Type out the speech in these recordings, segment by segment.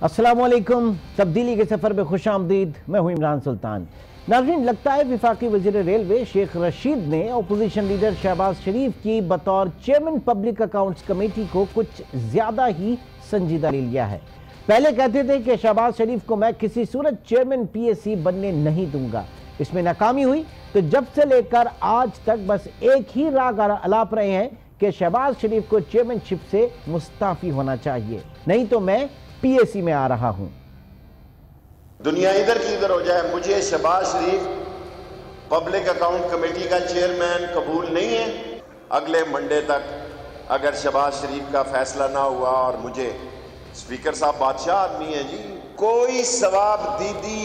अस्सलामुअलैकुम। तब्दीली के सफ़र में खुश आमदीद। मैं हूँ इमरान सुल्तान। नाज़रीन, लगता है वफाकी वज़ीर रेलवे शेख रशीद ने अपोजिशन लीडर शहबाज शरीफ की बतौर चेयरमैन पब्लिक अकाउंट्स कमेटी को कुछ ज़्यादा ही संजीदा ले लिया है। पहले कहते थे कि शहबाज शरीफ को मैं किसी सूरत चेयरमैन PAC बनने नहीं दूंगा। इसमें नाकामी हुई तो जब से लेकर आज तक बस एक ही राग अलाप रहे हैं कि शहबाज शरीफ को चेयरमैनशिप से मुस्ताफी होना चाहिए, नहीं तो मैं PAC में आ रहा हूं। दुनिया इधर की इधर हो जाए, मुझे शहबाज शरीफ पब्लिक अकाउंट कमेटी का चेयरमैन कबूल नहीं है। अगले मंडे तक अगर शहबाज शरीफ का फैसला ना हुआ और मुझे स्पीकर साहब बादशाह आदमी है जी, कोई सवाब दीदी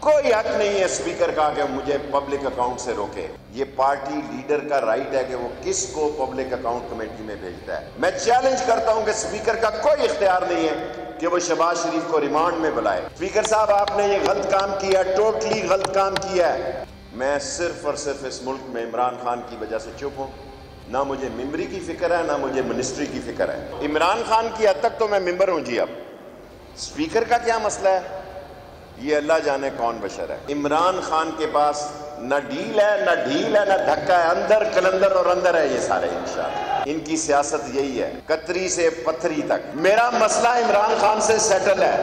कोई हक नहीं है स्पीकर का कि मुझे पब्लिक अकाउंट से रोके। ये पार्टी लीडर का राइट है कि वो किसको पब्लिक अकाउंट कमेटी में भेजता है। मैं चैलेंज करता हूं कि स्पीकर का कोई इख्तियार नहीं है कि वो शहबाज शरीफ को रिमांड में बुलाए। स्पीकर साहब, आपने ये गलत काम किया, टोटली गलत काम किया है। मैं सिर्फ और सिर्फ इस मुल्क में इमरान खान की वजह से चुप हूँ। ना मुझे मेंबरी की फिक्र है, ना मुझे मिनिस्ट्री की फिक्र है। इमरान खान की हद तक तो मैं मेंबर हूँ जी। अब स्पीकर का क्या मसला है, ये अल्लाह जाने कौन बशर है। इमरान खान के पास न डील है, न ढील है, न धक्का है। अंदर कलंदर और अंदर है ये सारे। इंशाअल्लाह इनकी सियासत यही है, कतरी से पत्थरी तक। मेरा मसला इमरान खान से सेटल है।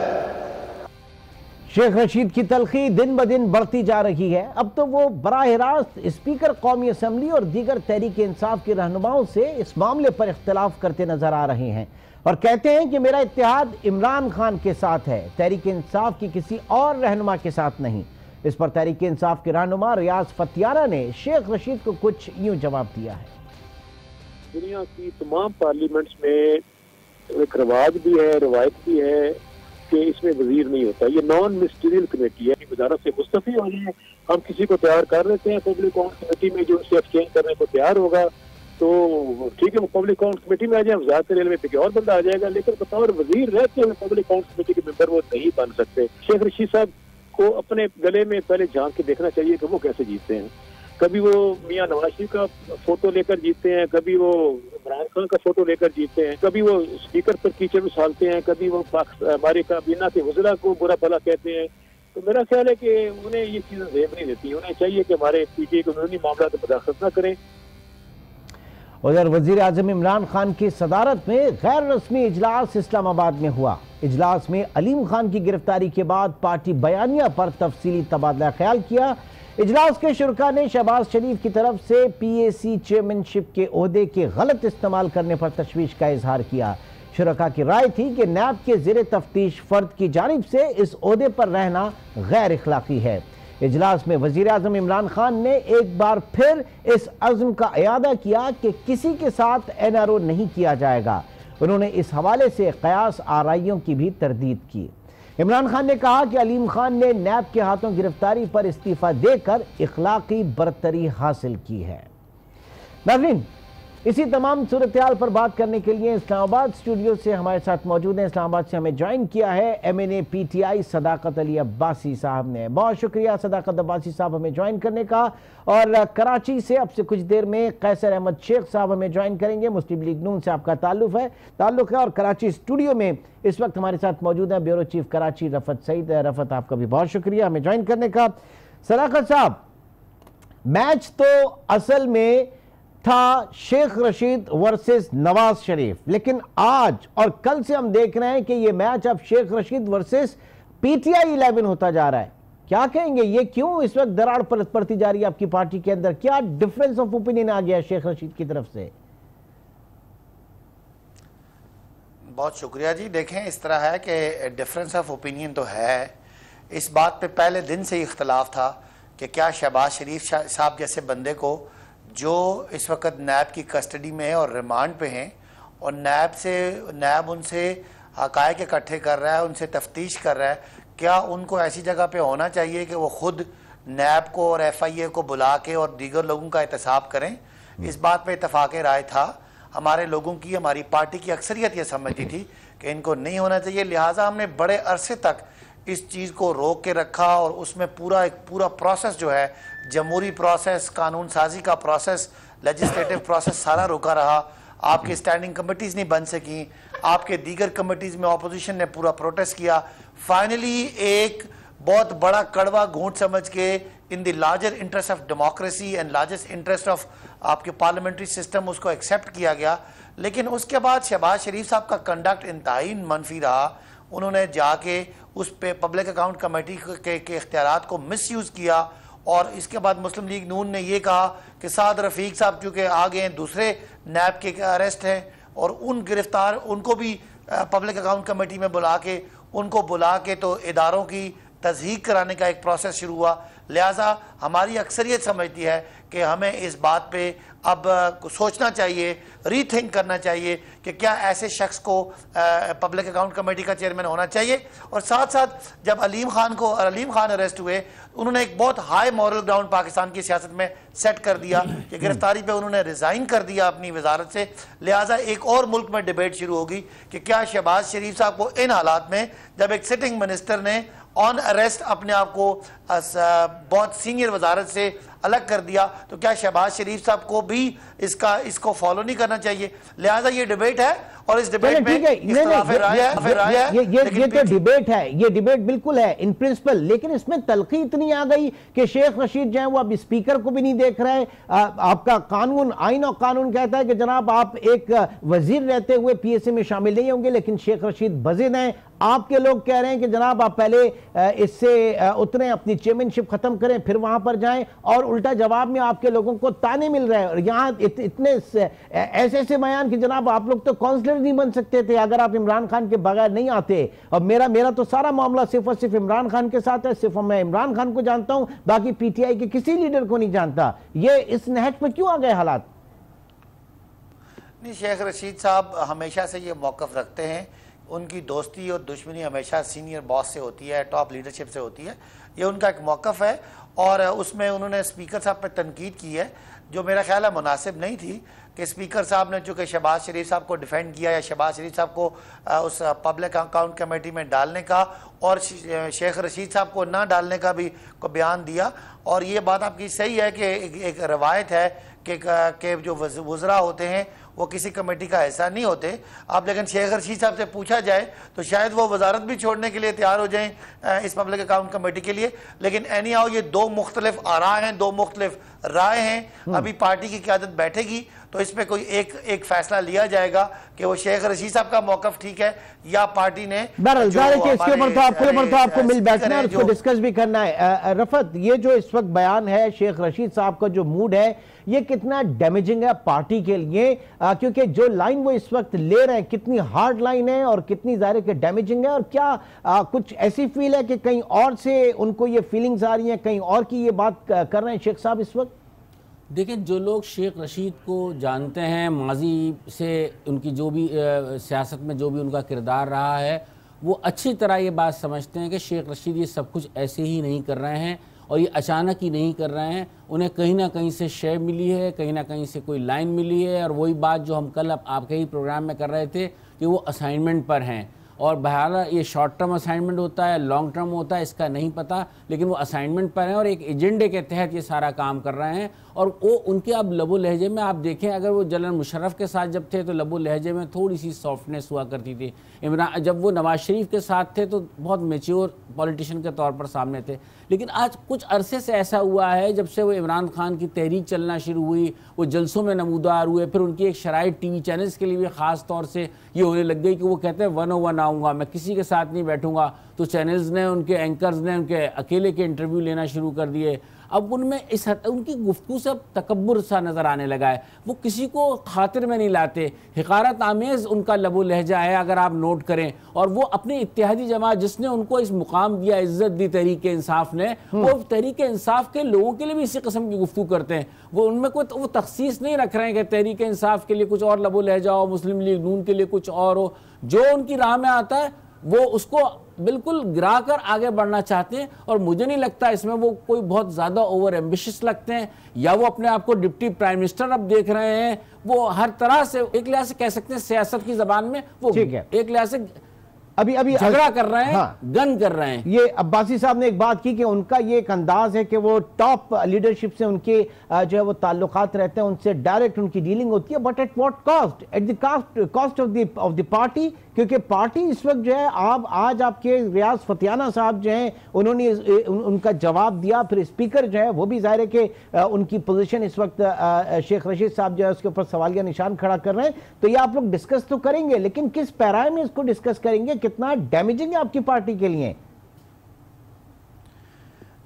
शेख रशीद की तलखी दिन ब दिन बढ़ती जा रही है। अब तो वो बराह रास्त स्पीकर कौमी असम्बली और दीगर तहरीक इंसाफ के रहनुमाओं से इस मामले पर इख्तलाफ करते नजर आ रहे हैं और कहते हैं कि मेरा इत्तेहाद इमरान खान के साथ है, तहरीक इंसाफ की किसी और रहनुमा के साथ नहीं। इस पर तहरीक इंसाफ के रहनुमा रियाज फतियारा ने शेख रशीद को कुछ यूं जवाब दिया है। दुनिया की तमाम पार्लियामेंट्स में एक रवाज भी है, रवायत भी है कि इसमें वजीर नहीं होता। ये नॉन मिनिस्टरियल कमेटी है। वजारत से मुस्तफी हो जाए, हम किसी को तैयार कर लेते हैं पब्लिक अकाउंट कमेटी में जो उससे एक्सचेंज करने को तैयार होगा तो ठीक है, वो पब्लिक अकाउंट कमेटी में आ जाए। वजारत रेलवे पे और बंदा आ जाएगा, लेकिन बतौर वजीर रहते हुए पब्लिक अकाउंट कमेटी के मेंबर वो नहीं बन सकते। शेख रशीद साहब को अपने गले में पहले झांक के देखना चाहिए कि वो कैसे जीतते हैं। कभी वो मियां नवाज शरीफ का फोटो लेकर जीतते हैं, कभी वो इमरान खान का फोटो लेकर जीतते हैं, कभी वो स्पीकर पर कीचड़ उछालते हैं, कभी वो हमारे काबीना के वज़रा को बुरा भला कहते हैं। तो मेरा ख्याल है कि उन्हें ये चीजें जेब नहीं देती। उन्हें चाहिए कि हमारे PTA के कानूनी मामला में मुदाखलत न करें। उधर वजीर आजम इमरान खान की सदारत में गैर रस्मी इजलास इस्लामाबाद में हुआ। इजलास में अलीम खान की गिरफ्तारी के बाद पार्टी बयानिया पर तफसीली तबादला ख्याल किया। इजलास के शुरका ने शहबाज शरीफ की तरफ से PAC चेयरमैनशिप के ओहदे के गलत इस्तेमाल करने पर तशवीश का इजहार किया। शुरका की राय थी कि नैब के ज़ेरे तफ्तीश फर्द की जानिब से इस ओहदे पर रहना गैर इखलाकी है। इजलास में वजीर आजम इमरान खान ने एक बार फिर इस अज़्म का इयादा किया कि किसी के साथ NRO नहीं किया जाएगा। उन्होंने इस हवाले से कयास आराइयों की भी तरदीद की। इमरान खान ने कहा कि अलीम खान ने नैब के हाथों गिरफ्तारी पर इस्तीफा देकर इखलाकी बरतरी हासिल की है। नाज़रीन, इसी तमाम सूरत हाल पर बात करने के लिए इस्लामाबाद स्टूडियो से हमारे साथ मौजूद हैं। इस्लामाबाद से हमें ज्वाइन किया है MNA PTI सदाकत अली अब्बासी साहब ने। बहुत शुक्रिया सदाकत अब्बासी साहब हमें ज्वाइन करने का। और कराची से अब से कुछ देर में कैसर अहमद शेख साहब हमें ज्वाइन करेंगे। मुस्लिम लीग नून से आपका ताल्लुक है और कराची स्टूडियो में इस वक्त हमारे साथ मौजूद है ब्यूरो चीफ कराची रफत सईद। रफत, आपका भी बहुत शुक्रिया हमें ज्वाइन करने का। सदाकत साहब, मैच तो असल में था शेख रशीद वर्सेस नवाज शरीफ, लेकिन आज और कल से हम देख रहे हैं कि ये मैच अब शेख रशीद वर्सेस PTI 11 होता जा रहा है। क्या कहेंगे, ये क्यों इस वक्त दरार पड़ती जा रही है आपकी पार्टी के अंदर? क्या डिफरेंस ऑफ ओपिनियन आ गया शेख रशीद की तरफ से? बहुत शुक्रिया जी। देखें, इस तरह है कि डिफरेंस ऑफ ओपिनियन तो है। इस बात पे पहले दिन से ही इख्तलाफ था कि क्या शहबाज शरीफ साहब जैसे बंदे को जो इस वक्त नैब की कस्टडी में है और रिमांड पे हैं और नैब उनसे हक़ाइक़ इकट्ठे कर रहा है, उनसे तफ्तीश कर रहा है, क्या उनको ऐसी जगह पे होना चाहिए कि वो खुद नैब को और FIA को बुला के और दीगर लोगों का एहतसाब करें? इस बात पे इत्तफाक़ राय था हमारे लोगों की। हमारी पार्टी की अक्सरियत ये समझती थी कि इनको नहीं होना चाहिए। लिहाजा हमने बड़े अरसे तक इस चीज़ को रोक के रखा और उसमें एक पूरा प्रोसेस जो है, जमहूरी प्रोसेस, कानून साजी का प्रोसेस, लेजिस्लेटिव प्रोसेस सारा रुका रहा। आपके स्टैंडिंग कमेटीज नहीं बन सकी, आपके दीगर कमेटीज में ऑपोजिशन ने पूरा प्रोटेस्ट किया। फाइनली एक बहुत बड़ा कड़वा घूंट समझ के in the larger interest of democracy and largest interest of आपके पार्लियामेंट्री सिस्टम उसको एक्सेप्ट किया गया। लेकिन उसके बाद शहबाज शरीफ साहब का कंडक्ट इंतहाई मनफी रहा। उन्होंने जाके उस पे पब्लिक अकाउंट कमेटी के इख्तियारात को मिसयूज़ किया और इसके बाद मुस्लिम लीग नून ने ये कहा कि साद रफ़ीक साहब चूँकि आ गए हैं, दूसरे नैब के अरेस्ट हैं और उन गिरफ्तार उनको भी पब्लिक अकाउंट कमेटी में बुला के तो इदारों की तस्दीक कराने का एक प्रोसेस शुरू हुआ। लिहाजा हमारी अक्सरियत समझती है कि हमें इस बात पे अब सोचना चाहिए, रीथिंक करना चाहिए कि क्या ऐसे शख्स को पब्लिक अकाउंट कमेटी का चेयरमैन होना चाहिए। और साथ साथ जब अलीम खान अरेस्ट हुए, उन्होंने एक बहुत हाई मॉरल ग्राउंड पाकिस्तान की सियासत में सेट कर दिया कि गिरफ्तारी पे उन्होंने रिज़ाइन कर दिया अपनी वजारत से। लिहाजा एक और मुल्क में डिबेट शुरू होगी कि क्या शहबाज शरीफ साहब को इन हालात में, जब एक सिटिंग मिनिस्टर ने ऑन अरेस्ट अपने आप को बहुत सीनियर वजारत से अलग कर दिया, तो क्या शहबाज शरीफ साहब को भी इसको फॉलो नहीं करना चाहिए। लिहाजा ये डिबेट है और इस डिबेट में इख्तिलाफ राय है। ये तो डिबेट है, ये डिबेट बिल्कुल है इन प्रिंसिपल, लेकिन इसमें तलखी इतनी आ गई कि शेख रशीद जो है वो अब स्पीकर को भी नहीं देख रहे। आपका कानून, आइन और कानून कहता है कि जनाब आप एक वजीर रहते हुए पीएसए में शामिल नहीं होंगे, लेकिन शेख रशीद बज़िद हैं। आपके लोग कह रहे हैं कि जनाब आप पहले इससे उतरें, अपनी चेयरमैनशिप खत्म करें, फिर वहां पर जाएं, और उल्टा जवाब में आपके लोगों को ताने मिल रहे हैं। और यहाँ इतने ऐसे बयान कि जनाब आप लोग तो काउंसलर नहीं बन सकते थे अगर आप इमरान खान के बगैर नहीं आते। और मेरा तो सारा मामला सिर्फ और सिर्फ इमरान खान के साथ है, सिर्फ मैं इमरान खान को जानता हूं, बाकी पीटीआई के किसी लीडर को नहीं जानता। ये इस नहज पर क्यों आ गए हालात? नहीं, शेख रशीद साहब हमेशा से ये मौक़िफ़ रखते हैं, उनकी दोस्ती और दुश्मनी हमेशा सीनियर बॉस से होती है, टॉप लीडरशिप से होती है, ये उनका एक मौक़िफ़ है। और उसमें उन्होंने स्पीकर साहब पर तनकीद की है जो मेरा ख्याल है मुनासिब नहीं थी कि स्पीकर साहब ने चूँकि शहबाज शरीफ साहब को डिफेंड किया या शहबाज शरीफ साहब को उस पब्लिक अकाउंट कमेटी में डालने का और शेख रशीद साहब को ना डालने का भी को बयान दिया। और ये बात आपकी सही है कि एक रवायत है कि जो वज़रा होते हैं वो किसी कमेटी का हिस्सा नहीं होते। अब लेकिन शेख रशीद साहब से पूछा जाए तो शायद वो वजारत भी छोड़ने के लिए तैयार हो जाएं इस पब्लिक अकाउंट कमेटी के लिए। लेकिन एनी हाउ ये दो मुख्तलिफ आरा हैं, दो मुख्तलिफ राय हैं। अभी पार्टी की क़यादत बैठेगी तो इस पर कोई एक फैसला लिया जाएगा कि वो शेख रशीद साहब का मौक़िफ़ ठीक है या पार्टी ने। इसके ऊपर तो आपको मिल बैठना है, उसको डिस्कस भी करना है। रफत, ये जो इस वक्त बयान है शेख रशीद साहब का, जो मूड है, ये कितना डैमेजिंग है पार्टी के लिए? क्योंकि जो लाइन वो इस वक्त ले रहे हैं कितनी हार्ड लाइन है और कितनी ज़ाहिर के डैमेजिंग है। और क्या कुछ ऐसी फील है कि कहीं और से उनको ये फीलिंग्स आ रही हैं, कहीं और की ये बात कर रहे हैं शेख साहब इस वक्त? देखिए, जो लोग शेख रशीद को जानते हैं, माजी से उनकी जो भी सियासत में जो भी उनका किरदार रहा है, वो अच्छी तरह ये बात समझते हैं कि शेख रशीद ये सब कुछ ऐसे ही नहीं कर रहे हैं और ये अचानक ही नहीं कर रहे हैं। उन्हें कहीं ना कहीं से शय मिली है, कहीं ना कहीं से कोई लाइन मिली है। और वही बात जो हम कल आपके ही प्रोग्राम में कर रहे थे कि वो असाइनमेंट पर हैं। और बहरहाल ये शॉर्ट टर्म असाइनमेंट होता है, लॉन्ग टर्म होता है, इसका नहीं पता, लेकिन वो असाइनमेंट पर हैं और एक एजेंडे के तहत ये सारा काम कर रहे हैं। और वो उनके अब लबो लहजे में आप देखें, अगर वो जनरल मुशर्रफ के साथ जब थे तो लबो लहजे में थोड़ी सी सॉफ्टनेस हुआ करती थी। इमरान जब वो नवाज शरीफ के साथ थे तो बहुत मेच्योर पॉलिटिशियन के तौर पर सामने थे। लेकिन आज कुछ अरसे से ऐसा हुआ है, जब से वो इमरान खान की तहरीक चलना शुरू हुई, वो जलसों में नमूदार हुए, फिर उनकी एक शराइत टीवी चैनल्स के लिए भी ख़ास तौर से ये होने लग गई कि वो कहते हैं 101 आऊँगा, मैं किसी के साथ नहीं बैठूंगा। तो चैनल्स ने, उनके एंकर्स ने उनके अकेले के इंटरव्यू लेना शुरू कर दिए। अब उनमें इस उनकी गुफ्तगू से तकब्बुर सा नज़र आने लगा है, वो किसी को खातिर में नहीं लाते, हिकारत आमेज़ उनका लबो लहजा है अगर आप नोट करें। और वो अपनी इत्तेहादी जमात जिसने उनको इस मुकाम दिया, इज्जत दी तहरीक इंसाफ ने, वो तहरीक इंसाफ के लोगों के लिए भी इसी किस्म की गुफ्तगू करते हैं। वो उनमें कोई वो तखसीस नहीं रख रहे हैं कि तहरीक इंसाफ के लिए कुछ और लबो लहजा हो, मुस्लिम लीग नून के लिए कुछ और हो। जो उनकी राह में आता है वो उसको बिल्कुल गिरा कर आगे बढ़ना चाहते हैं। और मुझे नहीं लगता इसमें वो कोई बहुत ज़्यादा ओवर एम्बिशियस लगते हैं, या वो अपने आप को डिप्टी प्राइम मिनिस्टर अब देख रहे हैं। वो हर तरह से एक लिहाज से कह सकते हैं सियासत की ज़बान में वो एक लिहाज से अभी अभी झगड़ा कर रहे हैं, हाँ, गन कर रहे हैं। ये अब्बासी साहब ने एक बात की कि उनका ये एक अंदाज है कि वो टॉप लीडरशिप से उनके जो है वो ताल्लुकात रहते हैं, उनसे डायरेक्ट उनकी डीलिंग होती है, but at what cost? At the cost of the party, क्योंकि पार्टी इस वक्त जो है आज आपके रियाज फतियाना साहब जो हैं उन्होंने उनका जवाब दिया, फिर स्पीकर जो है वो भी जाहिर है कि उनकी पोजीशन इस वक्त शेख रशीद साहब जो है उसके ऊपर सवालिया निशान खड़ा कर रहे हैं। तो ये आप लोग डिस्कस तो करेंगे, लेकिन किस पैराए में इसको डिस्कस करेंगे, कितना डैमेजिंग है आपकी पार्टी के लिए?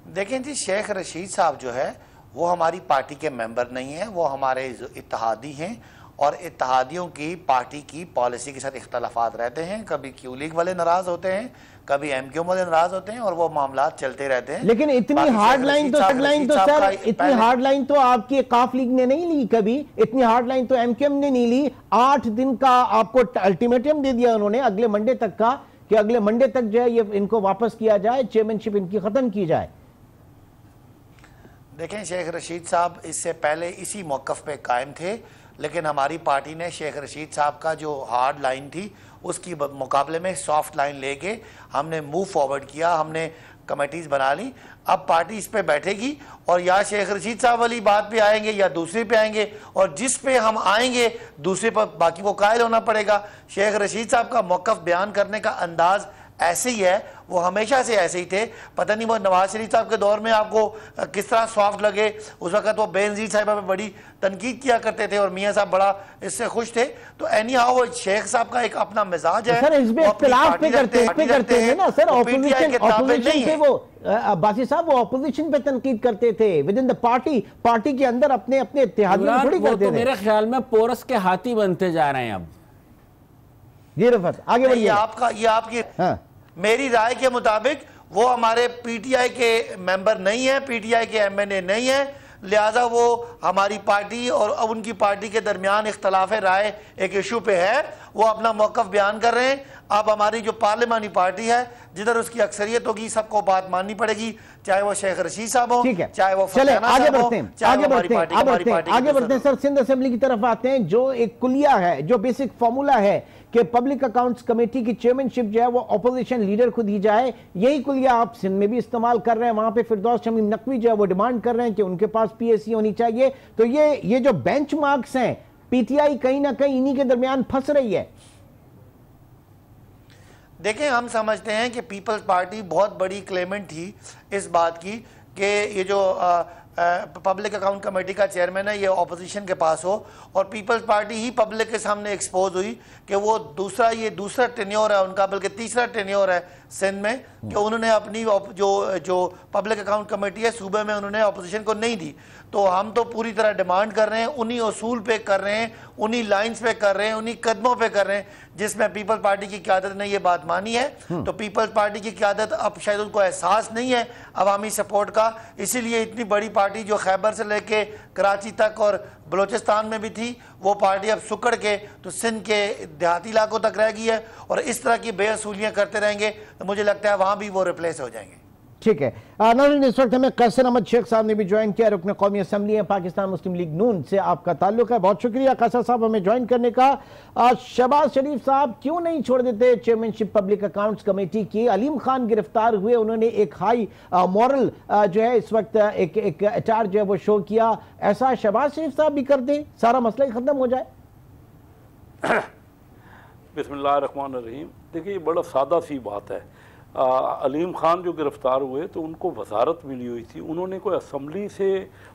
देखें जी, शेख रशीद साहब जो है वो हमारी पार्टी के मेंबर नहीं है, वो हमारे इत्तेहादी हैं और इत्तेहादियों की पार्टी की पॉलिसी के साथ इख्तलाफात रहते हैं। कभी क्यू लीग वाले नाराज होते हैं, कभी एमक्यू वाले नाराज होते हैं और वो मामला चलते रहते हैं। लेकिन इतनी हार्ड लाइन तो सर इतनी हार्ड लाइन तो आपकी काफ लीग ने नहीं ली कभी, इतनी हार्ड लाइन तो एमक्यूएम ने नहीं ली। 8 दिन का आपको अल्टीमेटम दे दिया उन्होंने अगले मंडे तक का, कि अगले मंडे तक जो है ये इनको वापस किया जाए, चेयरमैनशिप इनकी खत्म की जाए। देखें, शेख रशीद साहब इससे पहले इसी मौक़िफ़ पे कायम थे, लेकिन हमारी पार्टी ने शेख रशीद साहब का जो हार्ड लाइन थी उसकी मुकाबले में सॉफ्ट लाइन लेके हमने मूव फॉरवर्ड किया, हमने कमेटीज़ बना ली। अब पार्टी इस पे बैठेगी और या शेख रशीद साहब वाली बात पे आएंगे या दूसरे पे आएंगे, और जिस पे हम आएंगे दूसरे पर बाकी को कायल होना पड़ेगा। शेख रशीद साहब का मौक़िफ़ बयान करने का अंदाज़ ऐसे ही है, वो हमेशा से ऐसे ही थे। पता नहीं वो नवाज शरीफ साहब के दौर में आपको किस तरह सॉफ्ट लगे, उस वक्त वो बेनज़ीर साहिबा पे बड़ी तनकीद किया करते थे और मियाँ साहब बड़ा इससे खुश थे। तो एनी हाउ वो शेख साहब का एक अपना मिजाज है, सर इसमें इख्तिलाफ पे करते हैं ना सर, ऑपोजिशन पे वो अब्बासी साहब वो ऑपोजिशन पे तनकीद करते थे, विद इन द पार्टी के अंदर अपने इत्तेहादियों थोड़ी करते थे। मेरे ख्याल में पोरस के हाथी बनते जा रहे हैं अब। जी रफत आगे बढ़िए। ये आपकी मेरी राय के मुताबिक वो हमारे पीटीआई के मेंबर नहीं है, पीटीआई के एमएनए नहीं है, लिहाजा वो हमारी पार्टी और अब उनकी पार्टी के दरमियान इख्तलाफ राय एक इशू पे है, वो अपना मौक़िफ़ बयान कर रहे हैं। अब हमारी जो पार्लिमानी पार्टी है जिधर उसकी अक्सरियत होगी, सबको बात माननी पड़ेगी, चाहे वो शेख रशीद साहब हो, चाहे वो आगे बढ़ते हैं सर, सिंध असेंबली की तरफ आते हैं। जो एक कुलिया है, जो बेसिक फॉर्मूला है कि पब्लिक अकाउंट्स कमेटी की चेयरमैनशिप जो है वो अपोजिशन लीडर को दी जाए, यही कुलिया आप सिंध में भी इस्तेमाल कर रहे हैं। वहां पे फिरदौस शमीम नकवी जो है वो डिमांड कर रहे हैं कि उनके पास पीएससी होनी चाहिए। तो ये जो बेंचमार्क्स हैं, पीटीआई कहीं ना कहीं इन्हीं के दरमियान फंस रही है। देखें, हम समझते हैं कि पीपल्स पार्टी बहुत बड़ी क्लेमेंट थी इस बात की कि ये जो पब्लिक अकाउंट कमेटी का चेयरमैन है ये ऑपोजिशन के पास हो, और पीपल्स पार्टी ही पब्लिक के सामने एक्सपोज हुई कि वो दूसरा टेन्योर है उनका, बल्कि तीसरा टेन्योर है सिंध में, कि उन्होंने अपनी जो पब्लिक अकाउंट कमेटी है सूबे में उन्होंने ऑपोजिशन को नहीं दी। तो हम तो पूरी तरह डिमांड कर रहे हैं, उन्हीं उसूल पे कर रहे हैं, उन्हीं लाइंस पे कर रहे हैं, उन्हीं कदमों पे कर रहे हैं जिसमें पीपल्स पार्टी की क़यादत ने ये बात मानी है। तो पीपल्स पार्टी की क़यादत अब शायद उनको एहसास नहीं है अवामी सपोर्ट का, इसीलिए इतनी बड़ी पार्टी जो खैबर से लेके कराची तक और बलोचिस्तान में भी थी, वो पार्टी अब सुकड़ के तो सिंध के देहाती इलाकों तक रह गई है, और इस तरह की बेअसूलियाँ करते रहेंगे तो मुझे लगता है वहाँ भी वो रिप्लेस हो जाएंगे। ठीक है नाज़रीन, इस वक्त हमें कैसर अहमद शेख साहब ने भी ज्वाइन किया, रुकन कौमी असम्बली है, पाकिस्तान मुस्लिम लीग नून से आपका ताल्लुक है। बहुत शुक्रिया कैसर साहब हमें ज्वाइन करने का। शहबाज शरीफ साहब क्यों नहीं छोड़ देते चेयरमैनशिप पब्लिक अकाउंट्स कमेटी की? अलीम खान गिरफ्तार हुए, उन्होंने एक हाई मॉरल जो है इस वक्त एक अटार जो है वो शो किया, ऐसा शहबाज शरीफ साहब भी कर दें, सारा मसला ही खत्म हो जाए। बिस्मिल्लाहिर्रहमानिर्रहीम। देखिए ये बड़ा सादा सी बात है। अलीम खान जो गिरफ़्तार हुए तो उनको वजारत मिली हुई थी, उन्होंने कोई असम्बली से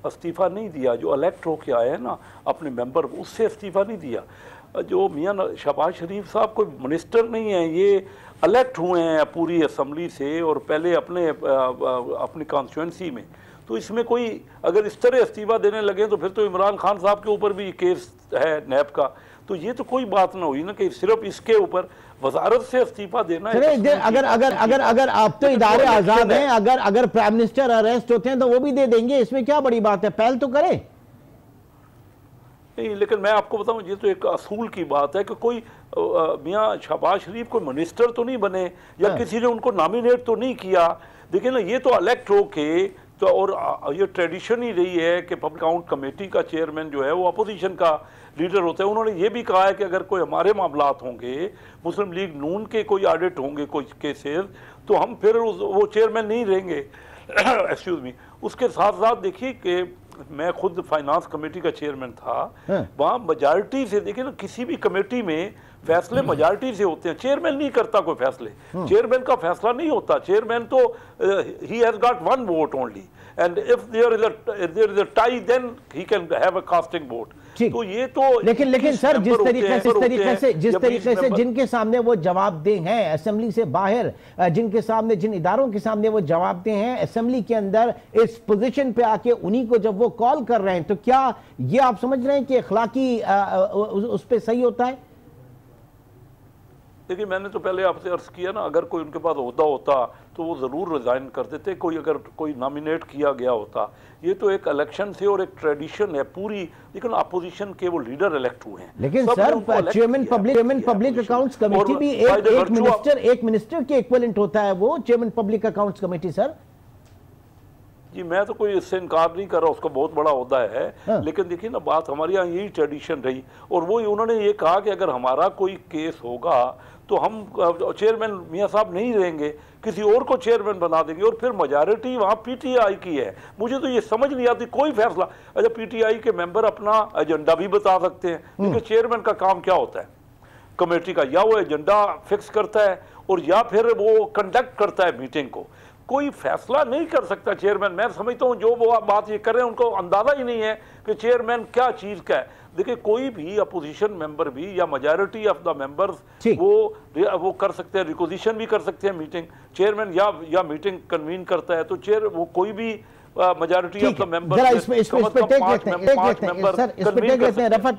इस्तीफ़ा नहीं दिया, जो इलेक्ट होके आए हैं ना अपने मेंबर, उससे इस्तीफ़ा नहीं दिया। जो मियाँ शहबाज शरीफ साहब कोई मिनिस्टर नहीं है, ये इलेक्ट हुए हैं पूरी असम्बली से और पहले अपनी कॉन्स्टिट्यूंसी में। तो इसमें कोई अगर इस तरह इस्तीफ़ा देने लगे तो फिर तो इमरान खान साहब के ऊपर भी केस है नैब का। तो ये तो कोई बात ना हुई ना कि सिर्फ इसके ऊपर वजारत से इस्तीफा देना है। अगर आप तो इदारे आजाद हैं, अगर प्राइम मिनिस्टर अरेस्ट होते हैं तो वो भी दे देंगे, इसमें क्या बड़ी बात है, पहल तो करें। नहीं, लेकिन मैं आपको बताऊं ये तो एक असूल की बात है कि कोई मियाँ शहबाज शरीफ कोई मिनिस्टर तो नहीं बने या किसी ने उनको नॉमिनेट तो नहीं किया। देखिए ना, ये तो इलेक्ट हो के तो और ये ट्रेडिशन ही रही है कि पब्लिक अकाउंट कमेटी का चेयरमैन जो है वो अपोजिशन का लीडर होता है। उन्होंने ये भी कहा है कि अगर कोई हमारे मामलात होंगे, मुस्लिम लीग नून के कोई ऑडिट होंगे, कोई केसेस, तो हम फिर वो चेयरमैन नहीं रहेंगे। Excuse me. उसके साथ साथ देखिए कि मैं खुद फाइनेंस कमेटी का चेयरमैन था, वहाँ मेजॉरिटी से देखिए ना, किसी भी कमेटी में फैसले मेजॉरिटी से होते हैं, चेयरमैन नहीं करता कोई फैसले, चेयरमैन का फैसला नहीं होता, चेयरमैन तो he has got one vote only, and if there is a tie then he can have a casting vote. तो ये तो लेकिन सर जिस तरीके से जिनके सामने वो जवाबदेह हैं असेंबली से बाहर, जिनके सामने, जिन इदारों के सामने वो जवाबदेह हैं असेंबली के अंदर, इस पोजीशन पे आके उन्हीं को जब वो कॉल कर रहे हैं, तो क्या ये आप समझ रहे हैं कि अखलाकी उस पे सही होता है? देखिए, मैंने तो पहले आपसे अर्ज किया ना, अगर कोई उनके पास ओहदा होता तो वो ज़रूर रिज़ाइन कर देते, कोई अगर कोई नॉमिनेट किया गया होता। ये तो एक इलेक्शन से और एक ट्रेडिशन है पूरी, लेकिन अपोजिशन के वो लीडर इलेक्ट हुए हैं। लेकिन sir chairman public accounts committee भी एक मिनिस्टर के इक्विवेलेंट होता है, वो chairman public accounts committee. Sir ji, मैं तो कोई इससे इनकार नहीं कर रहा, उसका बहुत बड़ा ओहदा है। हाँ। लेकिन देखिए ना, बात हमारे यहाँ यही ट्रेडिशन रही, और वो उन्होंने ये कहा कि अगर हमारा कोई केस होगा तो हम चेयरमैन मियाँ साहब नहीं रहेंगे, किसी और को चेयरमैन बना देंगे, और फिर मेजॉरिटी वहाँ पीटीआई की है। मुझे तो ये समझ नहीं आती कोई फैसला। अच्छा, पीटीआई के मेंबर अपना एजेंडा भी बता सकते हैं, क्योंकि चेयरमैन का काम क्या होता है कमेटी का? या वो एजेंडा फिक्स करता है और या फिर वो कंडक्ट करता है मीटिंग को। कोई फैसला नहीं कर सकता चेयरमैन। मैं समझता हूँ जो वो बात ये कर रहे हैं उनको अंदाजा ही नहीं है कि चेयरमैन क्या चीज़ का है। देखिए, कोई भी अपोजिशन मेंबर भी या मेजॉरिटी ऑफ द मेंबर्स वो कर सकते हैं, रिक्वेजिशन भी कर सकते हैं मीटिंग। चेयरमैन या मीटिंग कन्वीन करता है तो चेयर वो कोई भी majority of the members.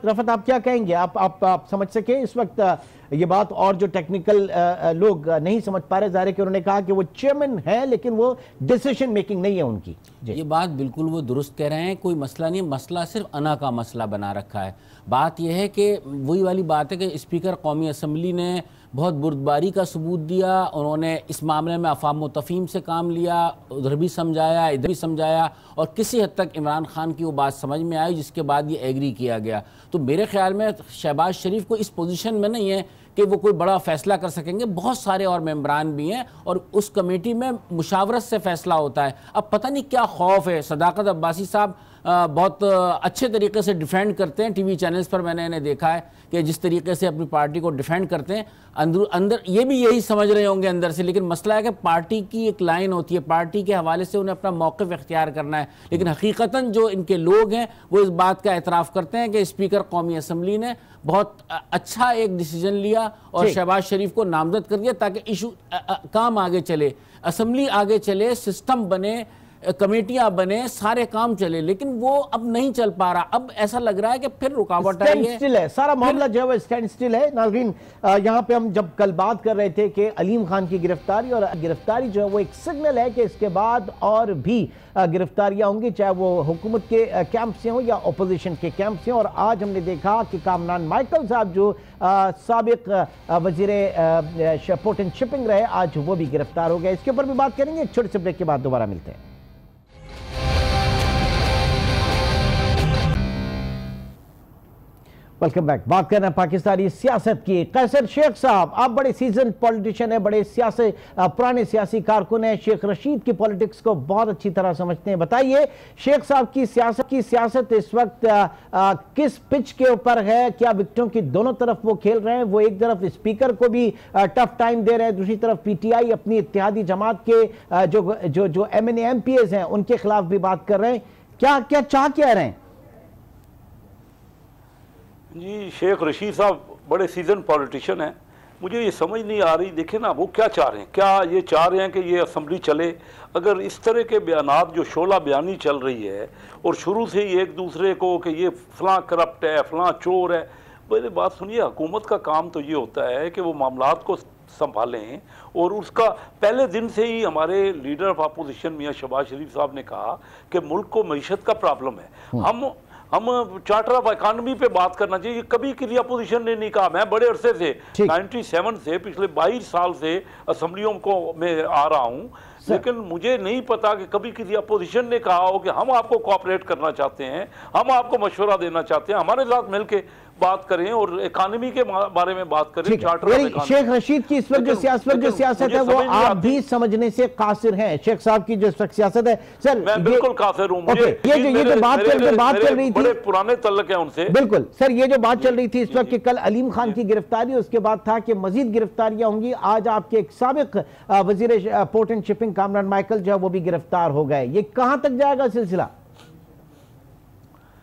Rafat आप क्या कहेंगे? आप समझ सके इस वक्त ये बात, और जो टेक्निकल लोग नहीं समझ पा रहे, ज़ाहिर है कि उन्होंने कहा कि वो चेयरमैन है लेकिन वो डिसीजन मेकिंग नहीं है उनकी। ये बात बिल्कुल वो दुरुस्त कह रहे हैं, कोई मसला नहीं, मसला सिर्फ अना का मसला बना रखा है। बात यह है कि वही वाली बात है कि स्पीकर कौमी असम्बली ने बहुत बुर्दबारी का सबूत दिया, उन्होंने इस मामले में अफ़ाम व तफ़हीम से काम लिया, उधर भी समझाया इधर भी समझाया, और किसी हद तक इमरान खान की वो बात समझ में आई, जिसके बाद ये एग्री किया गया। तो मेरे ख्याल में शहबाज शरीफ को इस पोजीशन में नहीं है कि वो कोई बड़ा फैसला कर सकेंगे। बहुत सारे और मेंबरान भी हैं और उस कमेटी में मुशावरत से फैसला होता है। अब पता नहीं क्या खौफ है। सदाकत अब्बासी साहब बहुत अच्छे तरीके से डिफेंड करते हैं, टीवी चैनल्स पर मैंने इन्हें देखा है कि जिस तरीके से अपनी पार्टी को डिफेंड करते हैं, अंदर ये भी यही समझ रहे होंगे अंदर से। लेकिन मसला है कि पार्टी की एक लाइन होती है, पार्टी के हवाले से उन्हें अपना मौक़िफ़ इख्तियार करना है। लेकिन हकीकतन जो इनके लोग हैं वो इस बात का एतराफ़ करते हैं कि स्पीकर कौमी असम्बली ने बहुत अच्छा एक डिसीजन लिया और शहबाज शरीफ को नामजद कर दिया ताकि इशू काम आगे चले, असम्बली आगे चले, सिस्टम बने, कमेटियां बने, सारे काम चले। लेकिन वो अब नहीं चल पा रहा। अब ऐसा लग रहा है कि फिर रुकावट आई है, सारा मामला जो है स्टैंड स्टिल है। नाज़रीन, यहाँ पे हम जब कल बात कर रहे थे कि अलीम खान की गिरफ्तारी, और गिरफ्तारी जो है वो एक सिग्नल है कि इसके बाद और भी गिरफ्तारियां होंगी, चाहे वो हुकूमत के कैंप से हों या अपोजिशन के कैंप से। और आज हमने देखा कि कामरान माइकल साहब जो साबिक वज़ीर पोर्ट एंड शिपिंग रहे, आज वो भी गिरफ्तार हो गए। इसके ऊपर भी बात करेंगे, एक छोटे से ब्रेक के बाद दोबारा मिलते हैं। Welcome back. बात कर रहे हैं पाकिस्तानी सियासत की। कैसर शेख साहब, आप बड़े सीजन पॉलिटिशियन हैं, बड़े पुराने सियासी कारकुन हैं, शेख रशीद की पॉलिटिक्स को बहुत अच्छी तरह समझते हैं। बताइए, शेख साहब की सियासत इस वक्त किस पिच के ऊपर है? क्या विकेटों की दोनों तरफ वो खेल रहे हैं? वो एक तरफ स्पीकर को भी टफ टाइम दे रहे हैं, दूसरी तरफ पीटीआई अपनी इत्तेहादी जमात के जो MNA MPs हैं उनके खिलाफ भी बात कर रहे हैं। क्या चाह रहे हैं? जी, शेख रशीद साहब बड़े सीजन पॉलिटिशियन हैं। मुझे ये समझ नहीं आ रही, देखे ना वो क्या चाह रहे हैं। क्या ये चाह रहे हैं कि ये असम्बली चले? अगर इस तरह के बयानात जो शोला बयानी चल रही है और शुरू से ही एक दूसरे को कि ये फ़लाँ करप्ट है, फ़लाँ चोर है, मेरी बात सुनिए, हुकूमत का काम तो ये होता है कि वो मामलात को संभालें। और उसका पहले दिन से ही हमारे लीडर ऑफ अपोजिशन मियाँ शहबाज शरीफ साहब ने कहा कि मुल्क को मईशत का प्रॉब्लम है। हम चार्टर ऑफ इकानमी पे बात करना चाहिए। कभी के लिए अपोजिशन ने नहीं कहा। मैं बड़े अरसे से 97 से पिछले 22 साल से असम्बलियों को में आ रहा हूँ। लेकिन मुझे नहीं पता कि कभी किसी अपोजिशन ने कहा हो कि हम आपको कोऑपरेट करना चाहते हैं, हम आपको मशवरा देना चाहते हैं, हमारे साथ मिलकर बात करें और इकानमी के बारे में बात करें। चार्टर शेख रशीद की इस वक्त जो सियासत है वो आप भी समझने से कासिर हैं। शेख साहब की जो सियासत है सर, मैं बिल्कुल कासिर हूं। मुझे ये जो बात चल रही थी, बड़े पुराने तल्लुक हैं उनसे। बिल्कुल सर, ये जो बात चल रही थी इस वक्त कि कल अलीम खान की गिरफ्तारी, उसके बाद था कि मजीद गिरफ्तारियां होंगी। आज आपके एक साबिक वजीर port and shipping Kamran Michael जो है वो भी गिरफ्तार हो गए। ये कहां तक जाएगा सिलसिला?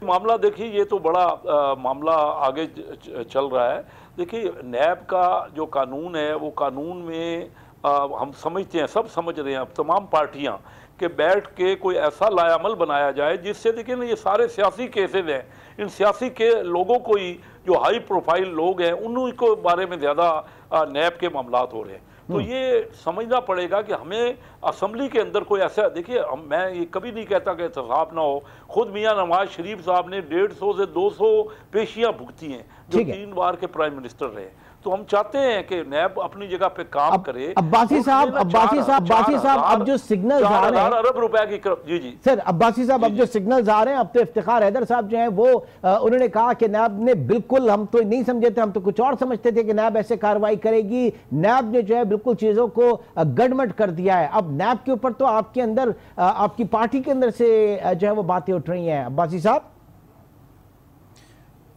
मामला देखिए, ये तो बड़ा मामला आगे चल रहा है। देखिए, नैब का जो कानून है वो कानून में हम समझते हैं, सब समझ रहे हैं, अब तमाम पार्टियां कि बैठ के कोई ऐसा लायामल बनाया जाए जिससे, देखिए ना, ये सारे सियासी केसेज हैं, इन सियासी के लोगों को ही, जो हाई प्रोफाइल लोग हैं उन्हीं को बारे में ज़्यादा नैब के मामलात हो रहे हैं। तो ये समझना पड़ेगा कि हमें असम्बली के अंदर कोई ऐसा, देखिए मैं ये कभी नहीं कहता कि एहतसाब ना हो, खुद मियां नवाज शरीफ साहब ने 150 से 200 पेशियां भुगती हैं जो 3 बार के प्राइम मिनिस्टर रहे। तो हम चाहते हैं कि नैब अपनी जगह पे काम करे। अब्बासी साहब अब जो सिग्नल आ रहे हैं, अरब रुपए की, जी जी सर अब्बासी साहब अब जो सिग्नल्स आ रहे हैं, अब तो इफ्तिखार हैदर साहब जो हैं वो उन्होंने कहा कि नैब ने बिल्कुल, हम तो नहीं समझे थे, हम तो कुछ और समझते थे कि नैब ऐसे कार्रवाई करेगी। नैब ने जो है बिल्कुल चीजों को गड़मट कर दिया है। अब नैब के ऊपर तो आपके अंदर, आपकी पार्टी के अंदर से जो है वो बातें उठ रही हैं। अब्बासी साहब,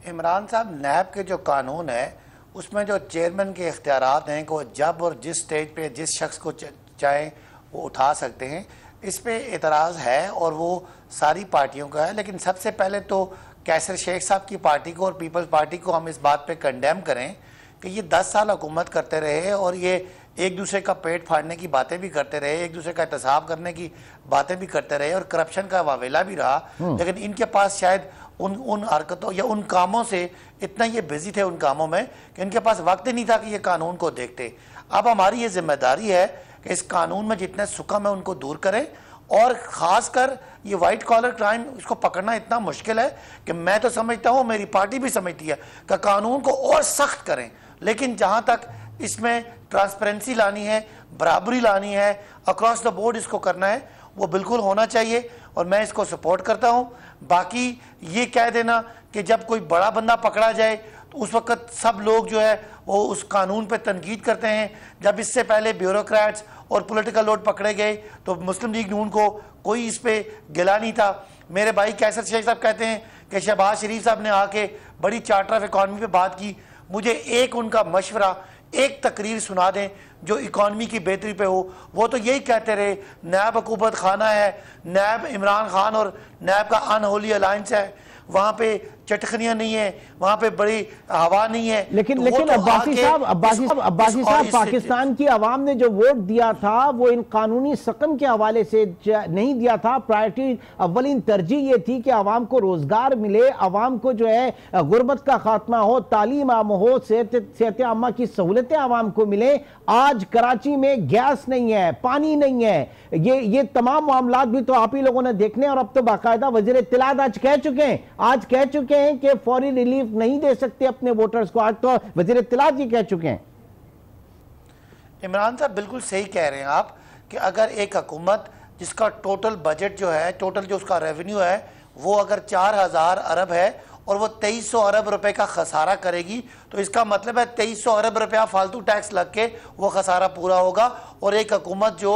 इमरान साहब, नैब के जो कानून है उसमें जो चेयरमैन के इख्तियारात हैं को जब और जिस स्टेज पे जिस शख्स को चाहे वो उठा सकते हैं, इस पे एतराज़ है और वो सारी पार्टियों का है। लेकिन सबसे पहले तो कैसर शेख साहब की पार्टी को और पीपल्स पार्टी को हम इस बात पे कंडेम करें कि ये 10 साल हुकूमत करते रहे और ये एक दूसरे का पेट फाड़ने की बातें भी करते रहे, एक दूसरे का एहतसाब करने की बातें भी करते रहे और करप्शन का वावेला भी रहा। लेकिन इनके पास शायद उन हरकतों या उन कामों से इतना ये बिजी थे उन कामों में कि इनके पास वक्त ही नहीं था कि ये कानून को देखते। अब हमारी ये जिम्मेदारी है कि इस कानून में जितने सुकम है उनको दूर करें, और ख़ासकर ये वाइट कॉलर क्राइम, इसको पकड़ना इतना मुश्किल है कि मैं तो समझता हूँ, मेरी पार्टी भी समझती है कि कानून को और सख्त करें। लेकिन जहाँ तक इसमें ट्रांसपेरेंसी लानी है, बराबरी लानी है, अक्रॉस द बोर्ड इसको करना है, वो बिल्कुल होना चाहिए और मैं इसको सपोर्ट करता हूँ। बाकी ये कह देना कि जब कोई बड़ा बंदा पकड़ा जाए तो उस वक्त सब लोग जो है वो उस कानून पे तनकीद करते हैं। जब इससे पहले ब्यूरोक्रेट्स और पॉलिटिकल लोग पकड़े गए तो मुस्लिम लीग नून को कोई इस पे गिला नहीं था। मेरे भाई कैसर शेख साहब कहते हैं कि शहबाज शरीफ साहब ने आके बड़ी चार्टर ऑफ इकॉनमी पे बात की। मुझे एक उनका मशवरा, एक तकरीर सुना दें जो इकॉनमी की बेहतरी पे हो। वो तो यही कहते रहे नैब हुकूमत खाना है, नैब इमरान खान और नैब का अनहोली अलायंस है, वहाँ पे चटखनियाँ नहीं है, वहाँ पे बड़ी हवा नहीं है। लेकिन अब्बासी साहब पाकिस्तान की आवाम ने जो वोट दिया था वो इन कानूनी सकन के हवाले से नहीं दिया था। प्रायोरिटी, अव्वलीन तरजीह ये थी कि आवाम को रोजगार मिले, आवाम को जो है गुर्बत का खात्मा हो, तालीम आम हो, सेहत आमा की सहूलतें आवाम को मिले। आज कराची में गैस नहीं है, पानी नहीं है, ये तमाम मामलात भी तो आप ही लोगों ने देखने। और अब तो बाकायदा वजीर इत्तलात आज कह चुके हैं कि फौरी रिलीफ नहीं दे सकते अपने वोटर्स को। आज तो वजीर इत्तलात जी कह चुके हैं। इमरान साहब बिल्कुल सही कह रहे हैं आप कि अगर एक हुकूमत जिसका टोटल बजट जो है, टोटल जो उसका रेवेन्यू है वो अगर 4000 अरब है और वो 2300 अरब रुपए का खसारा करेगी तो इसका मतलब है 2300 अरब रुपया फालतू टैक्स लग के वो खसारा पूरा होगा। और एक हुकूमत जो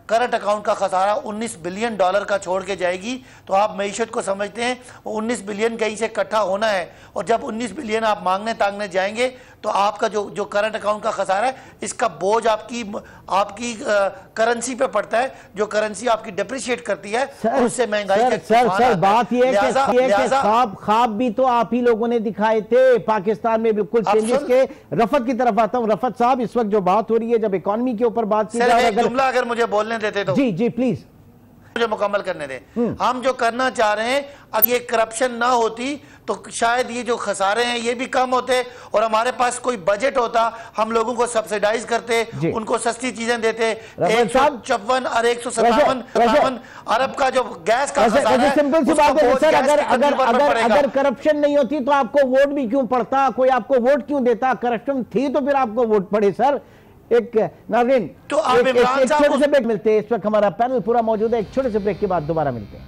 करंट अकाउंट का खसारा 19 बिलियन डॉलर का छोड़ के जाएगी तो आप मईशत को समझते हैं वो 19 बिलियन कहीं से इकट्ठा होना है। और जब 19 बिलियन आप मांगने तांगने जाएंगे तो आपका जो करंट अकाउंट का खसारा है, इसका बोझ आपकी करेंसी पे पड़ता है, जो करेंसी आपकी डिप्रिशिएट करती है और उससे महंगाई सर बात ये है कि ख्वाब भी तो आप ही लोगों ने दिखाए थे पाकिस्तान में बिल्कुल चेंजेस के। रफत की तरफ आता हूं। रफत साहब, इस वक्त जो बात हो रही है, जब इकोनॉमी के ऊपर बात की जाए, अगर मुझे बोलने देते तो जी प्लीज मुझे मुकम्मल करने दें। हम जो करना चाह रहे हैं, अगर ये करप्शन ना होती तो शायद ये जो खसारे हैं ये भी कम होते और हमारे पास कोई बजट होता, हम लोगों को सब्सिडाइज करते, उनको सस्ती चीजें देते। 154 और 157 अरब का जो गैस का खसारा है, सिंपल सी बात है सर, अगर करप्शन नहीं होती तो आपको वोट भी क्यों पड़ता, कोई आपको वोट क्यों देता? करप्शन थी तो फिर आपको वोट पड़े सर। एक नाज़रीन तो आप इमरान साहब छोटे से ब्रेक मिलते हैं। इस वक्त हमारा पैनल पूरा मौजूद है, एक छोटे से ब्रेक के बाद दोबारा मिलते हैं।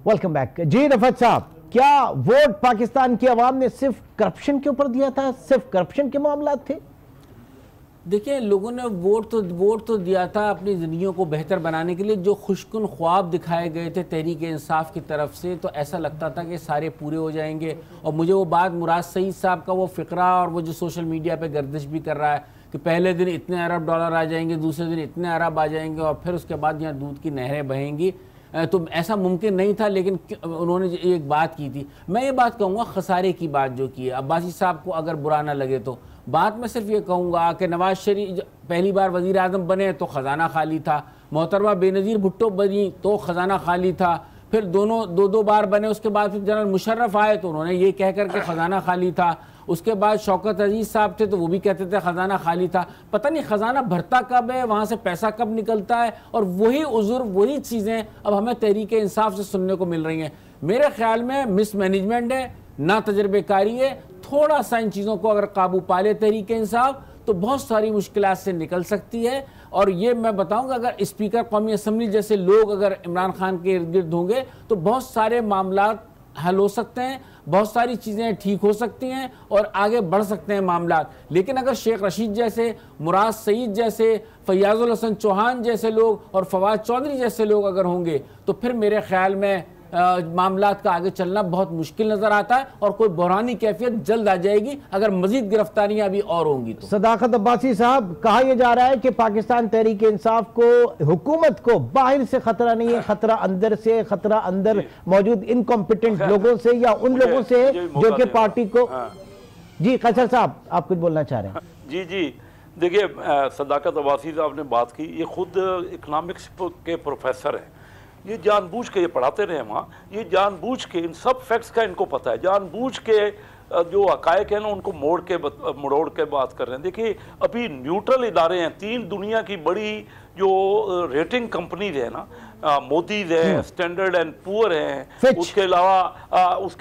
Welcome back. जी रफत साहब, क्या वोट पाकिस्तान की आवाम ने सिर्फ करप्शन के ऊपर दिया था? सिर्फ करप्शन के मामला थे? देखिए, लोगों ने वोट तो दिया था अपनी ज़िंदगियों को बेहतर बनाने के लिए। जो खुशकुन ख्वाब दिखाए गए थे तहरीक इंसाफ की तरफ से, तो ऐसा लगता था कि सारे पूरे हो जाएंगे। और मुझे वो बात मुराद सईद साहब का वो फ़िक्रा और वो जो सोशल मीडिया पे गर्दिश भी कर रहा है कि पहले दिन इतने अरब डॉलर आ जाएंगे, दूसरे दिन इतने अरब आ जाएंगे और फिर उसके बाद यहाँ दूध की नहरें बहेंगी, तो ऐसा मुमकिन नहीं था। लेकिन उन्होंने एक बात की थी। मैं ये बात कहूँगा, खसारे की बात जो की है, अब्बासी साहब को अगर बुरा ना लगे तो बात मैं सिर्फ ये कहूँगा कि नवाज शरीफ पहली बार वज़ीर आज़म बने तो ख़जाना खाली था, मोहतरमा बेनज़ीर भुट्टो बनी तो ख़जाना खाली था, फिर दोनों दो बार बने, उसके बाद फिर जनरल मुशर्रफ आए तो उन्होंने ये कह कर के ख़जाना खाली था, उसके बाद शौकत अजीज़ साहब थे तो वो भी कहते थे ख़जाना खाली था। पता नहीं ख़जाना भरता कब है, वहाँ से पैसा कब निकलता है, और वही उज़ुर वही चीज़ें अब हमें तहरीक इंसाफ से सुनने को मिल रही हैं। मेरे ख्याल में मिसमैनेजमेंट है, ना तजर्बेकारी है। थोड़ा सा इन चीज़ों को अगर काबू पा ले तहरीक इंसाफ तो बहुत सारी मुश्किलात से निकल सकती है। और ये मैं बताऊंगा, अगर स्पीकर कौमी असम्बली जैसे लोग अगर इमरान खान के इर्द गिर्द होंगे तो बहुत सारे मामला हल हो सकते हैं, बहुत सारी चीज़ें ठीक हो सकती हैं और आगे बढ़ सकते हैं मामला। लेकिन अगर शेख रशीद जैसे, मुराद सईद जैसे, फैयाजुल हसन चौहान जैसे लोग और फवाद चौधरी जैसे लोग अगर होंगे तो फिर मेरे ख्याल में मामलात का आगे चलना बहुत मुश्किल नजर आता है और कोई बहरानी कैफियत जल्द आ जाएगी अगर मजीद गिरफ्तारियां अभी और होंगी तो। सदाकत अब्बासी साहब, कहा यह जा रहा है कि पाकिस्तान तहरीक इंसाफ को, हुकूमत को बाहर से खतरा नहीं है, खतरा अंदर से, खतरा अंदर मौजूद इनकॉम्पिटेंट लोगों से या उन लोगों से जो कि पार्टी को। जी कैसर साहब, आप कुछ बोलना चाह रहे हैं? जी जी, देखिए सदाकत अब्बासी साहब ने बात की, ये खुद इकोनॉमिक्स के प्रोफेसर हैं, ये जानबूझ के ये पढ़ाते रहे वहाँ, ये जानबूझ के इन सब फैक्ट्स का इनको पता है, जानबूझ के जो हकायक है ना उनको मरोड़ के बात कर रहे हैं। देखिए अभी न्यूट्रल इदारे हैं, 3 दुनिया की बड़ी जो रेटिंग कंपनीज है ना, मोदीज है, स्टैंडर्ड एंड पुअर हैं, उसके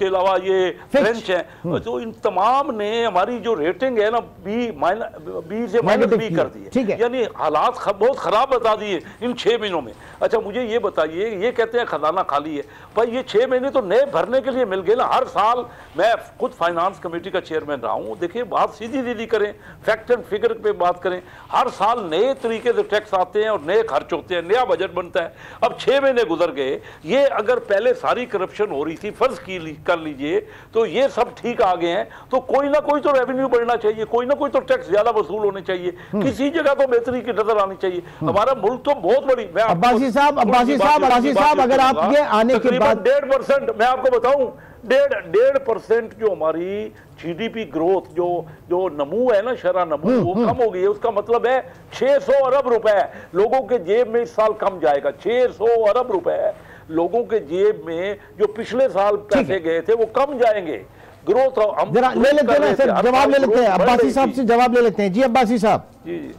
अलावा ये फ्रेंच हैं, तो इन तमाम ने हमारी जो रेटिंग है ना बी से -B कर दी है, यानी हालात बहुत खराब बता दिए इन 6 महीनों में। अच्छा मुझे ये बताइए, ये कहते हैं खजाना खाली है, भाई ये 6 महीने तो नए भरने के लिए मिल गए ना। हर साल, मैं खुद फाइनेंस कमेटी का चेयरमैन रहा हूँ, देखिए बात सीधी करें, फैक्ट एंड फिगर पे बात करें, हर साल नए तरीके से टैक्स आते हैं और नए खर्च होते हैं, नया बजट बनता है। अब 6 महीने गुजर गए, ये अगर पहले सारी करप्शन हो रही थी, फर्ज कर लीजिए तो ये सब ठीक आ गए हैं, तो कोई ना कोई तो रेवेन्यू बढ़ना चाहिए, कोई ना कोई तो टैक्स ज्यादा वसूल होने चाहिए, किसी जगह तो बेहतरी की नजर आनी चाहिए। हमारा मुल्क तो बहुत बड़ी, अब्बासी साहब अगर आप ये आने के बाद 1.5%, मैं आपको बताऊं 1.5% जो हमारी GDP ग्रोथ, जो नमू है ना, शरह नमू, वो कम हो गई है। उसका मतलब है 600 अरब रुपए लोगों के जेब में इस साल कम जाएगा। 600 अरब रुपए लोगों के जेब में जो पिछले साल पैसे गए थे वो कम जाएंगे। ग्रोथ हम ले लेते हैं सर, जवाब ले लेते हैं अब्बासी साहब से, जवाब ले लेते हैं। जी अब्बासी साहब। जी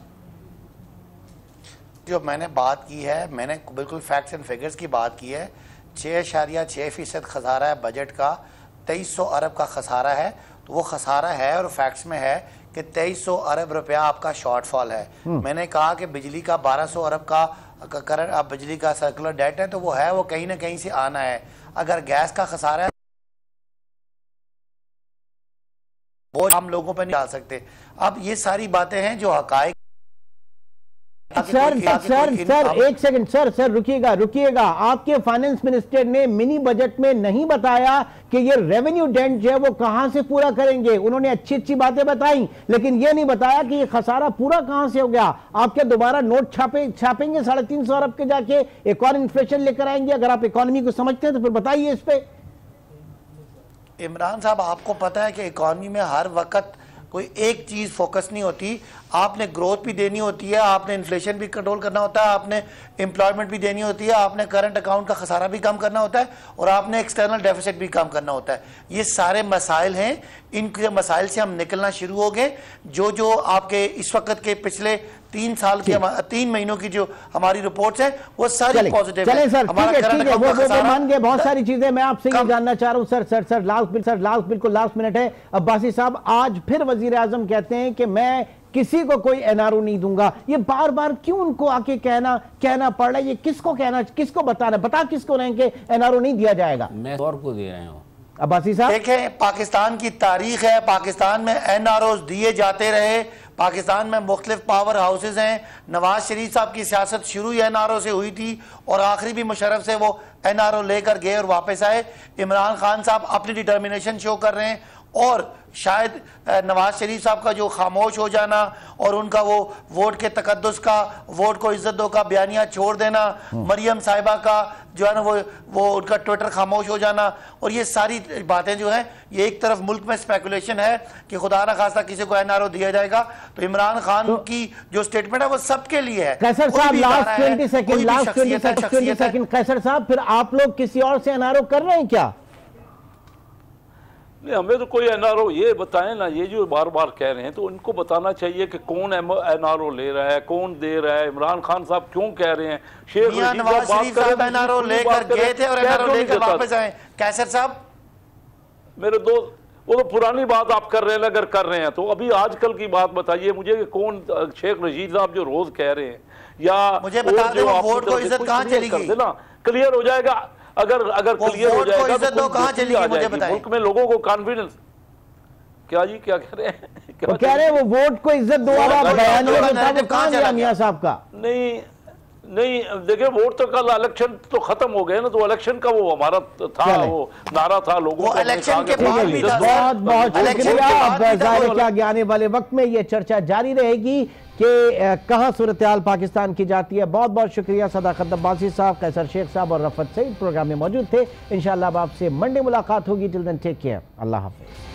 जो मैंने बात की है, मैंने बिल्कुल फैक्ट्स एंड फिगर्स की बात की है। 6.6% खसारा है बजट का, 2300 अरब का खसारा है, तो वो खसारा है और फैक्ट्स में है कि 2300 अरब रुपया आपका शॉर्टफॉल है। मैंने कहा कि बिजली का 1200 अरब का करंट, अब बिजली का सर्कुलर डेट है, तो वो है, वो कहीं ना कहीं से आना है। अगर गैस का खसारा है वो हम लोगों पर नहीं डाल सकते। अब ये सारी बातें हैं जो हकायक। सर एक सेकंड सर रुकिएगा। आपके फाइनेंस मिनिस्टर ने मिनी बजट में नहीं बताया कि ये रेवेन्यू डेंट जो है वो कहां से पूरा करेंगे। उन्होंने अच्छी बातें बताई, लेकिन ये नहीं बताया कि ये खसारा पूरा कहां से हो गया। आप क्या दोबारा नोट छापेंगे 350 अरब के, जाके एक और इन्फ्लेशन लेकर आएंगे? अगर आप इकोनॉमी को समझते हैं तो फिर बताइए इस पे। इमरान साहब, आपको पता है कि इकोनॉमी में हर वक्त कोई एक चीज़ फोकस नहीं होती। आपने ग्रोथ भी देनी होती है, आपने इन्फ्लेशन भी कंट्रोल करना होता है, आपने एम्प्लॉयमेंट भी देनी होती है, आपने करंट अकाउंट का खसारा भी कम करना होता है और आपने एक्सटर्नल डेफिसिट भी कम करना होता है। ये सारे मसाइल हैं, इनके मसाइल से हम निकलना शुरू हो गए। जो आपके इस वक्त के पिछले 3 महीनों की जो हमारी रिपोर्ट्स हैं वो सारी पॉजिटिव है। चलें सर, ठीक है, वो मान गए बहुत सारी चीजें। मैं आपसे ये जानना चाह रहा हूं सर लास्ट बिल्कुल लास्ट मिनट है। अब्बासी साहब, आज फिर वजीर आजम कहते हैं कि मैं किसी को कोई एनआरओ नहीं दूंगा। ये बार बार क्यों उनको आके कहना पड़ रहा है? ये किसको कहना, किसको बताना, बता किसको रहे कि एनआरओ नहीं दिया जाएगा? मैं और को दे रहे हूँ अब्बासी साहब। देखें, पाकिस्तान की तारीख है, पाकिस्तान में एनआरओ दिए जाते रहे, पाकिस्तान में मुख्तलिफ पावर हाउसेज हैं। नवाज शरीफ साहब की सियासत शुरू ही एनआरओ से हुई थी और आखिरी भी मुशर्रफ से वो एनआरओ लेकर गए और वापस आए। इमरान खान साहब अपनी डिटर्मिनेशन शो कर रहे हैं और शायद नवाज शरीफ साहब का जो खामोश हो जाना और उनका वो वोट के तकद्दुस का, वोट को इज्जत दो का बयानिया छोड़ देना, मरियम साहिबा का जो है ना वो उनका ट्विटर खामोश हो जाना, और ये सारी बातें जो हैं, ये एक तरफ मुल्क में स्पेकुलेशन है कि खुदा ना खास्ता किसी को एनआरओ दिया जाएगा। तो इमरान खान की जो स्टेटमेंट है वो सबके लिए है। कैसर साहब, लास्ट 20 सेकंड कैसर साहब, फिर आप लोग किसी और से एनआरओ कर रहे हैं क्या? नहीं, हमें तो कोई एनआरओ ये बताएं ना, ये जो बार बार कह रहे हैं तो उनको बताना चाहिए कि कौन एनआरओ ले रहा है, कौन दे रहा है, इमरान खान साहब क्यों कह रहे हैं। शेख नवाज शरीफ साहब एनआरओ लेकर गए थे और एनआरओ लेकर वापस आए। कैसर साहब, मेरे दोस्त, वो तो पुरानी बात आप कर रहे हैं, अगर कर रहे हैं तो अभी आजकल की बात बताइए मुझे कि कौन शेख रशीद साहब जो रोज कह रहे हैं, या मुझे बता दो वोट को इज्जत कहाँ चलेगी, क्लियर हो जाएगा। अगर क्लियर हो जाएगा तो कहां चलेगी मुझे बताइए। मुल्क में लोगों को कॉन्फिडेंस, क्या जी क्या कह रहे हैं? क्या कह रहे हैं? वो वोट को इज्जत दो वाला बयान कहां गया मियां साहब का? नहीं देखिए, वोट तो कल इलेक्शन तो खत्म हो गए ना, तो इलेक्शन का वो हमारा था, वो नारा था लोगों का। इलेक्शन के बाद भी बहुत बहुत शुक्रिया। अब जाहिर क्या कि आने वाले वक्त में ये चर्चा जारी रहेगी कि कहां सूरत हाल पाकिस्तान की जाती है। बहुत बहुत शुक्रिया सदाकत अब्बासी साहब, कैसर शेख साहब और रफत सईद प्रोग्राम में मौजूद थे। इंशाअल्लाह अब आपसे मंडे मुलाकात होगी। टिल देन टेक केयर, अल्लाह हाफिज।